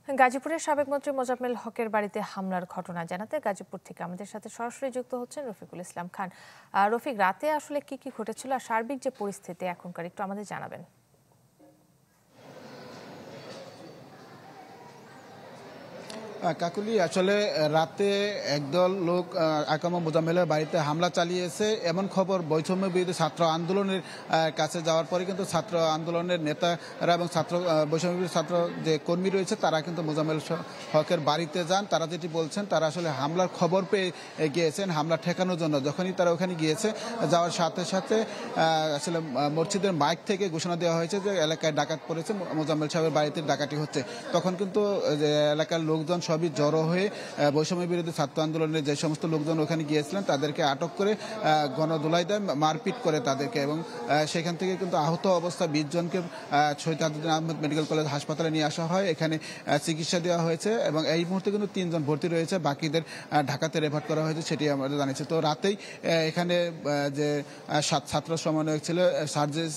গাজীপুরের সাবেক মন্ত্রী মোজাম্মেল হকের বাড়িতে হামলার ঘটনা জানাতে গাজীপুর থেকে আমাদের সাথে সরাসরি যুক্ত হচ্ছেন রফিকুল ইসলাম খান। রফিক, রাতে আসলে কি কি ঘটেছিল আর সার্বিক যে পরিস্থিতি এখনকার একটু আমাদের জানাবেন। কাকুলি, আসলে রাতে একদল লোক আকামা মোজাম্মেলের বাড়িতে হামলা চালিয়েছে এমন খবর বৈষম্য বিরোধী ছাত্র আন্দোলনের কাছে যাওয়ার পরে কিন্তু ছাত্র আন্দোলনের নেতারা এবং বৈষম্য বিরোধী ছাত্র যে কর্মী রয়েছে তারা কিন্তু মোজাম্মেল হকের বাড়িতে যান। তারা যেটি বলছেন, তারা আসলে হামলার খবর পেয়ে গিয়েছেন হামলা ঠেকানোর জন্য। যখনই তারা ওখানে গিয়েছে, যাওয়ার সাথে সাথে আসলে মসজিদের মাইক থেকে ঘোষণা দেওয়া হয়েছে যে এলাকায় ডাকাত পড়েছে, মোজাম্মেল সাহেবের বাড়িতে ডাকাতি হচ্ছে। তখন কিন্তু এলাকার লোকজন সবই জড়ো হয়ে বৈষম্য বিরোধী ছাত্র আন্দোলনের যে সমস্ত লোকজন ওখানে গিয়েছিলেন তাদেরকে আটক করে গণধোলাই দেয়, মারপিট করে তাদেরকে, এবং সেখান থেকে কিন্তু আহত অবস্থা 20 জনকে শহীদ আদিউদ্দিন আহমেদ মেডিকেল কলেজ হাসপাতালে নিয়ে আসা হয়। এখানে চিকিৎসা দেওয়া হয়েছে এবং এই মুহূর্তে কিন্তু 3 জন ভর্তি রয়েছে, বাকিদের ঢাকাতে রেফার করা হয়েছে, সেটি আমাদের জানিয়েছে। তো রাতেই এখানে যে ছাত্র সমন্বয়ক ছিল সার্জিস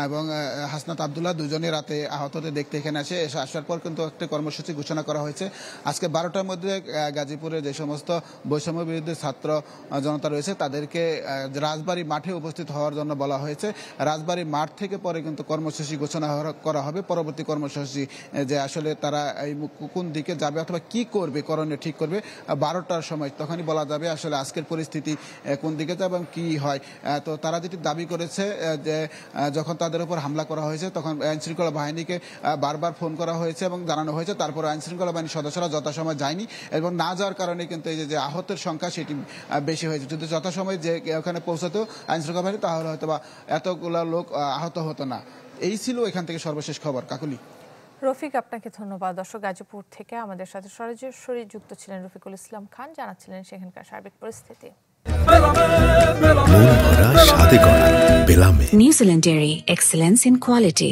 এবং হাসনাত আবদুল্লাহ, দুজনে রাতে আহতদের দেখতে এখানে আসার পর কিন্তু একটা কর্মসূচি ঘোষণা করা হয়েছে। আজকে 12টার মধ্যে গাজীপুরে যে সমস্ত বৈষম্য বিরোধী ছাত্র জনতা রয়েছে তাদেরকে রাজবাড়ী মাঠে উপস্থিত হওয়ার জন্য বলা হয়েছে। রাজবাড়ী মাঠ থেকে পরে কিন্তু কর্মসূচি ঘোষণা করা হবে, পরবর্তী কর্মসূচি যে আসলে তারা এই কোন দিকে যাবে অথবা কি করবে, করণীয় ঠিক করবে 12টার সময়। তখনই বলা যাবে আসলে আজকের পরিস্থিতি কোন দিকে যাবে এবং কি হয়। তো তারা যেটি দাবি করেছে যে যখন তাদের উপর হামলা করা হয়েছে তখন আইনশৃঙ্খলা বাহিনীকে বারবার ফোন করা হয়েছে এবং জানানো হয়েছে, তারপর আইনশৃঙ্খলা বাহিনীর সদস্যরা যথাসময় যায়নি এবং না যাওয়ার কারণে কিন্তু এই যে আহতের সংখ্যা সেটি বেশি হয়েছে। যদি যথাসময় যে ওখানে পৌঁছাতো আইনশৃঙ্খলা বাহিনী তাহলে হয়তো বা এতগুলো লোক আহত হতো না। এই ছিল এখান থেকে সর্বশেষ খবর। কাকুলি। রফিক, আপনাকে ধন্যবাদ। দর্শক, গাজীপুর থেকে আমাদের সাথে সরাসরি যুক্ত ছিলেন রফিকুল ইসলাম খান, জানাচ্ছিলেন সেখানকার সার্বিক পরিস্থিতি। New Zealand Dairy, excellence in quality.